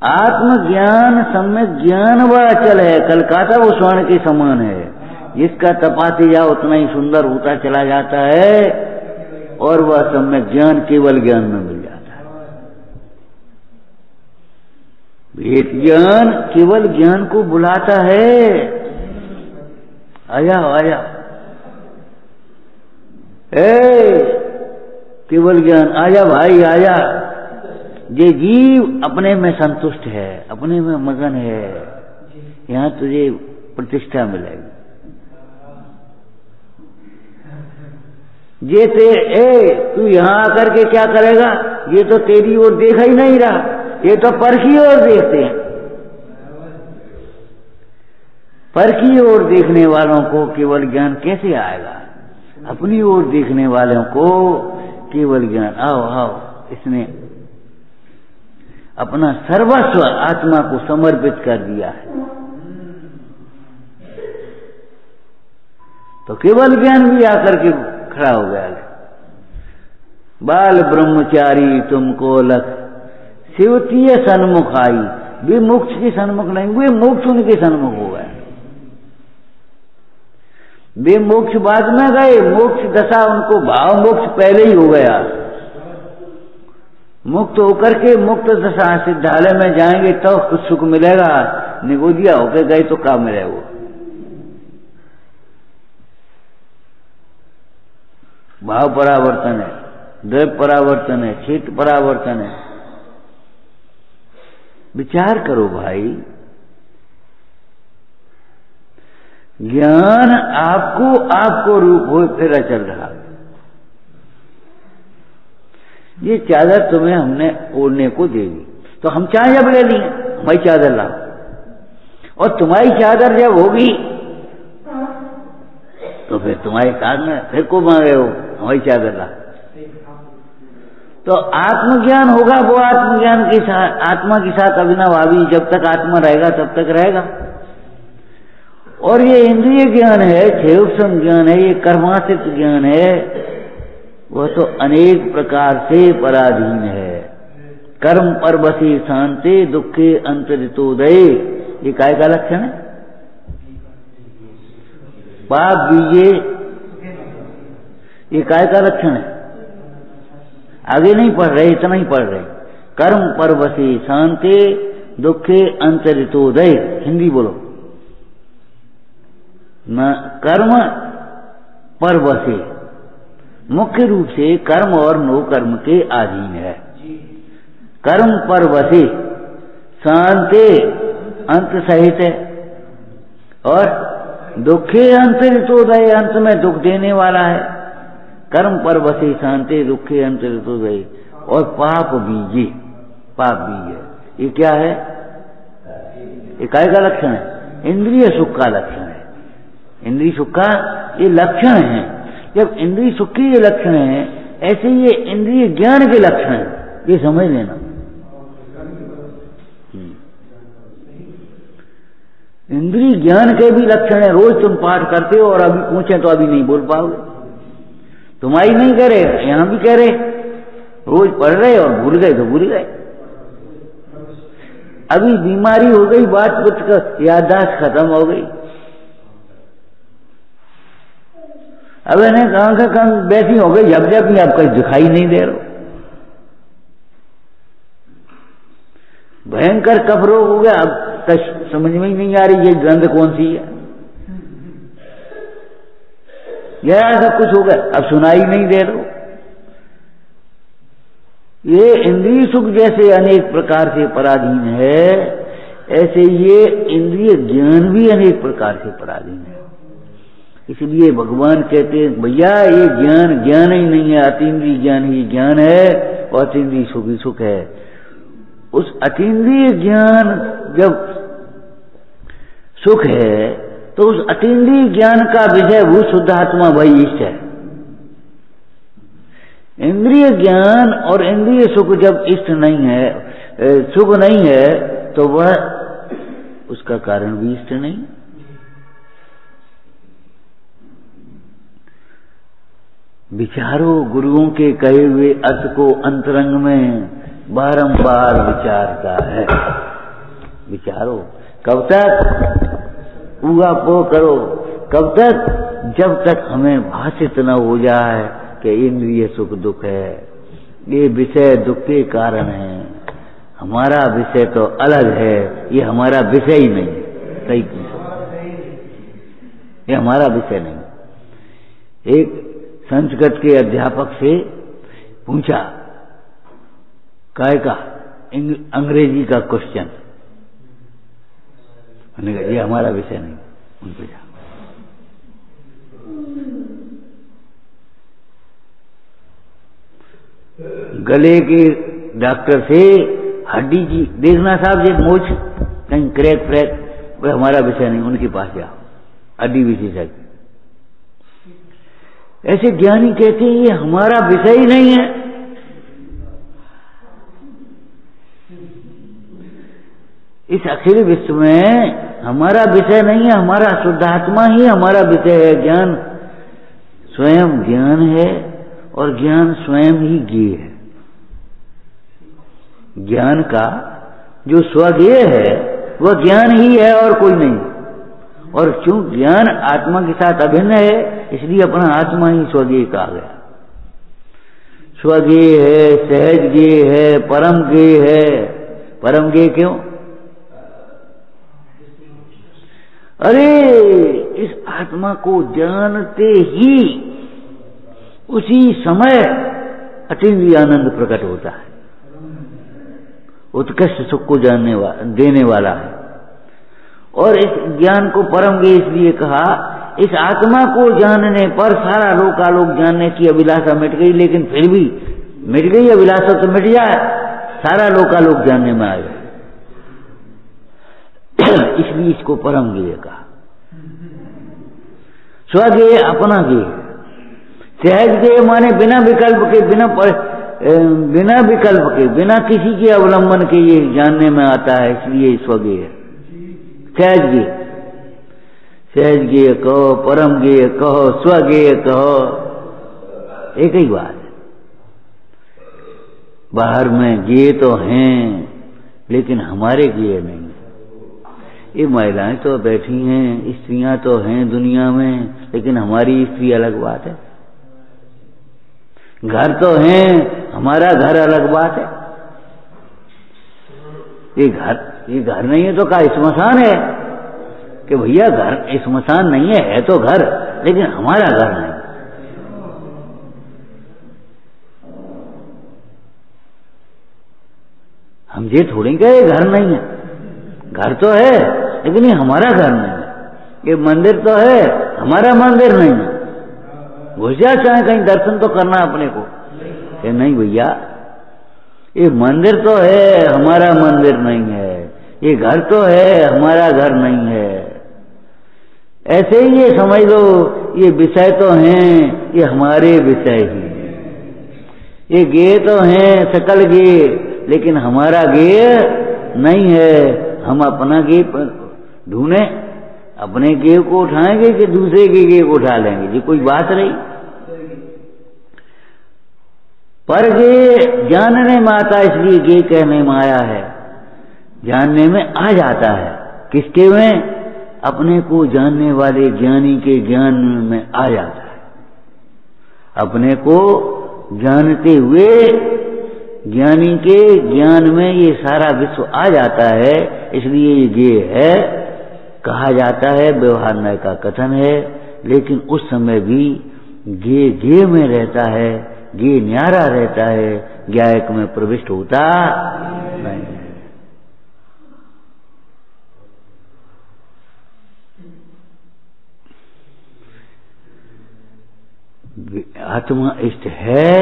आत्मज्ञान सम्यक ज्ञान वह अचल है, कलकाता वो स्वर्ण के समान है, जिसका तपाते जाओ उतना ही सुंदर होता चला जाता है, और वह सम्यक ज्ञान केवल ज्ञान में मिल जाता है। वेद ज्ञान केवल ज्ञान को बुलाता है, आया आया केवल ज्ञान, आया भाई आया। ये जीव अपने में संतुष्ट है, अपने में मगन है, यहां तुझे प्रतिष्ठा मिलेगी। ये तू यहां आकर के क्या करेगा, ये तो तेरी ओर देखा ही नहीं रहा, ये तो पर की ओर देखते हैं। पर की ओर देखने वालों को केवल ज्ञान कैसे आएगा, अपनी ओर देखने वालों को केवल ज्ञान। आओ आओ, इसने अपना सर्वस्व आत्मा को समर्पित कर दिया है, तो केवल ज्ञान भी आकर के खड़ा हो गया। बाल ब्रह्मचारी तुमको लख शिवतीय सन्मुख आई, वे मोक्ष के सन्मुख नहीं, वे मोक्ष उनके सन्मुख हो गए। वे मोक्ष बाद में गए, मोक्ष दशा उनको भाव मोक्ष पहले ही हो गया। मुक्त होकर के मुक्त दशा सिद्धालय में जाएंगे तो कुछ सुख मिलेगा, निगोदिया होकर गए तो क्या मिले वो। भाव परावर्तन है, द्रव्य परावर्तन है, क्षेत्र परावर्तन है। विचार करो भाई, ज्ञान आपको रूप हो फिर अचल रहा। ये चादर तुम्हें हमने ओढ़ने को दे दी, तो हम चाहे जब ले लिए, हमारी चादर लाओ, और तुम्हारी चादर जब होगी तो फिर तुम्हारे साथ में फिर को मांगे हो, हमारी क्या कर रहा। तो आत्मज्ञान होगा वो आत्मज्ञान के साथ, आत्मा के साथ अविनाभावी, जब तक आत्मा रहेगा तब तक रहेगा। और ये इंद्रिय ज्ञान है, क्षेम ज्ञान है, ये कर्माश्रित ज्ञान है, वह तो अनेक प्रकार से पराधीन है। कर्म पर बसी शांति दुखे अंतरितोदय, ये काय का लक्षण है? पाप बीजे, ये काय का लक्षण है? आगे नहीं पढ़ रहे, इतना ही पढ़ रहे। कर्म पर बसी शांति दुखे अंतरितोदय, हिंदी बोलो न। कर्म पर बसे, मुख्य रूप से कर्म और नो कर्म के अधीन है। कर्म पर बसे, शांति अंत सहित है, और दुखे अंतरितोदय, अंत में दुख देने वाला है। कर्म पर बसे शांति दुखे अंतरितोदय, और पाप बीजे, पाप बीज है। ये क्या है? ये काय का लक्षण है? इंद्रिय सुख का लक्षण है। इंद्रिय सुख का ये लक्षण है। जब इंद्रिय सुख के ये लक्षण है, ऐसे ये इंद्रिय ज्ञान के लक्षण है, ये समझ लेना। इंद्रिय ज्ञान के भी लक्षण है। रोज तुम पाठ करते हो और अभी पूछे तो अभी नहीं बोल पाओगे। तुम्हारी नहीं कह रहे, यहां भी कह रहे, रोज पढ़ रहे और भूल गए तो भूल गए। अभी बीमारी हो गई, बात कुछ कर, याददाश्त खत्म हो गई। अब इन्हें कहां से कहां बैठी हो गई, जब जब भी आपका दिखाई नहीं दे रहा। भयंकर कफ रोग हो गया, अब समझ में ही नहीं आ रही ये ग्रंथ कौन सी है। यह सब कुछ हो गया, अब सुनाई नहीं दे रहा। ये इंद्रिय सुख जैसे अनेक प्रकार से पराधीन है, ऐसे ये इंद्रिय ज्ञान भी अनेक प्रकार से पराधीन है। इसलिए भगवान कहते हैं भैया ये ज्ञान ज्ञान ही नहीं है, अतीन्द्रिय ज्ञान ही ज्ञान है, और अतीन्द्रिय सुख ही सुख है। उस अतीन्द्रिय ज्ञान जब सुख है, तो उस अतीन्द्रिय ज्ञान का विषय भूत शुद्ध आत्मा वही इष्ट है। इंद्रिय ज्ञान और इंद्रिय सुख जब इष्ट नहीं है, सुख नहीं है, तो वह उसका कारण भी इष्ट नहीं। विचारो गुरुओं के कहे हुए अर्थ को अंतरंग में बारंबार विचारता है। विचारो कब तक? पूरा पो करो। कब तक? जब तक हमें भाषित न हो जाए कि इंद्रिय सुख दुख है, ये विषय दुख के कारण है, हमारा विषय तो अलग है, ये हमारा विषय ही नहीं। सही ये हमारा विषय नहीं। एक संस्कृत के अध्यापक से पूछा, काय का अंग्रेजी का क्वेश्चन, ये हमारा विषय नहीं। उनको जा गले के डॉक्टर से हड्डी की देखना साहब, ये मोच कहीं क्रैक फ्रैक, वह हमारा विषय नहीं, उनके पास जाओ, हड्डी विशेषज्ञ। ऐसे ज्ञानी कहते हैं ये हमारा विषय ही नहीं है। इस अखिल विश्व में हमारा विषय नहीं है, हमारा शुद्धात्मा ही हमारा विषय है। ज्ञान स्वयं ज्ञान है, और ज्ञान स्वयं ही ज्ञेय है। ज्ञान का जो स्वज्ञेय है वह ज्ञान ही है और कोई नहीं। और क्यों ज्ञान आत्मा के साथ अभिन्न है, इसलिए अपना आत्मा ही स्वज्ञेय कहा गया। स्वज्ञेय है, सहज ज्ञेय है, परम ज्ञेय है। परम ज्ञेय क्यों? अरे इस आत्मा को जानते ही उसी समय अतीन्द्रिय आनंद प्रकट होता है, उत्कृष्ट सुख को देने वाला है। और इस ज्ञान को परम ज्ञेय इसलिए कहा, इस आत्मा को जानने पर सारा लोकालोक जानने की अभिलाषा मिट गई, लेकिन फिर भी मिट गई अभिलाषा तो मिट जाए, सारा लोकालोक जानने में आ गया। इसलिए इसको परम ज्ञेय कहा। स्वगेय अपना गेय। सहज गेय माने बिना विकल्प के, बिना विकल्प के, बिना किसी के अवलंबन के ये जानने में आता है, इसलिए स्वगेय। सहज गेय, सहज गेय कहो, परम गेय कहो, स्वगेय कहो, एक ही बात है। बाहर में गेय तो हैं लेकिन हमारे गेय नहीं। ये महिलाएं तो बैठी हैं, स्त्रियां तो हैं दुनिया में, लेकिन हमारी स्त्री अलग बात है। घर तो हैं, हमारा घर अलग बात है। ये घर नहीं है तो क्या स्मशान है? कि भैया घर स्मशान नहीं है तो घर, लेकिन हमारा घर नहीं। हम ये थोड़ी कहे घर नहीं है, घर तो है लेकिन ये हमारा घर नहीं है। ये मंदिर तो है, हमारा मंदिर नहीं है। घुस जा चाहे कहीं दर्शन तो करना अपने को, कि नहीं भैया ये मंदिर तो है, हमारा मंदिर नहीं है। ये घर तो है, हमारा घर नहीं है। ऐसे ही ये समझ लो, ये विषय तो हैं, ये हमारे विषय ही हैं। ये गेय तो हैं, सकल गेय, लेकिन हमारा गेय नहीं है। हम अपना गेय पर ढूंढे, अपने गेय को उठाएंगे कि दूसरे के गेय को उठा लेंगे, ये कोई बात नहीं। पर गेय जानने में आता, इसलिए गेय कहने में आया है। जानने में आ जाता है, किसके में? अपने को जानने वाले ज्ञानी के ज्ञान में आ जाता है। अपने को जानते हुए ज्ञानी के ज्ञान में ये सारा विश्व आ जाता है, इसलिए ये गेय है। कहा जाता है, व्यवहार न्याय का कथन है, लेकिन उस समय भी गेय गेय में रहता है, गेय न्यारा रहता है, ज्ञायक में प्रविष्ट होता नहीं है। आत्मा इष्ट है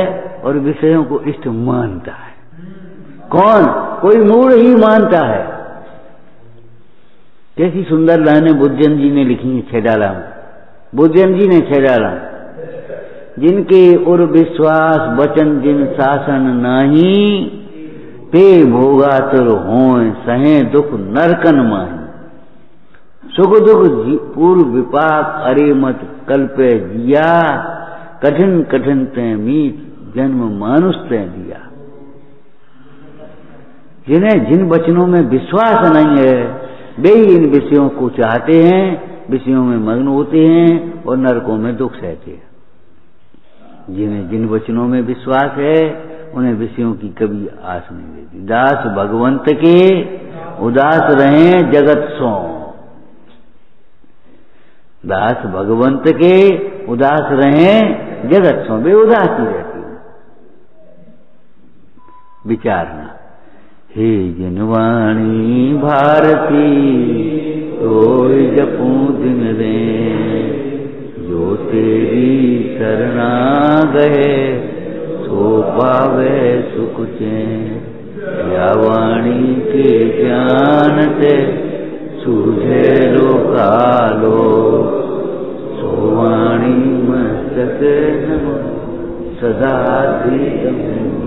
और विषयों को इष्ट मानता है। कौन? कोई मूढ़ ही मानता है। कैसी सुंदर लाइनें बुद्धजन जी ने लिखी है छेडाला में। बुद्धजन जी ने छेडाला, जिनके उर विश्वास वचन जिन शासन नाही, पे भोगातुर होय सहे दुख नरकन माही। सुख दुख पूर्व विपाक अरे मत कल्पे जिया, कठिन कठिन ते मीत जन्म मानुष ते दिया। जिन्हें जिन वचनों में विश्वास नहीं है, वे इन विषयों को चाहते हैं, विषयों में मग्न होते हैं और नरकों में दुख सहते हैं। जिन्हें जिन वचनों में विश्वास है, उन्हें विषयों की कभी आस नहीं रहती। दास भगवंत के उदास रहे जगत सो। दास भगवंत के उदास रहे जगत सो, वे उदास ही रहती है। विचारना, हे जनवाणी भारती तो जपू दिन रे, जो तेरी शरणा गए सो पावे सुख चैन। या वाणी के ज्ञान से सूझे लो कालो, सो वाणी मस्तक सदा प्रीतम।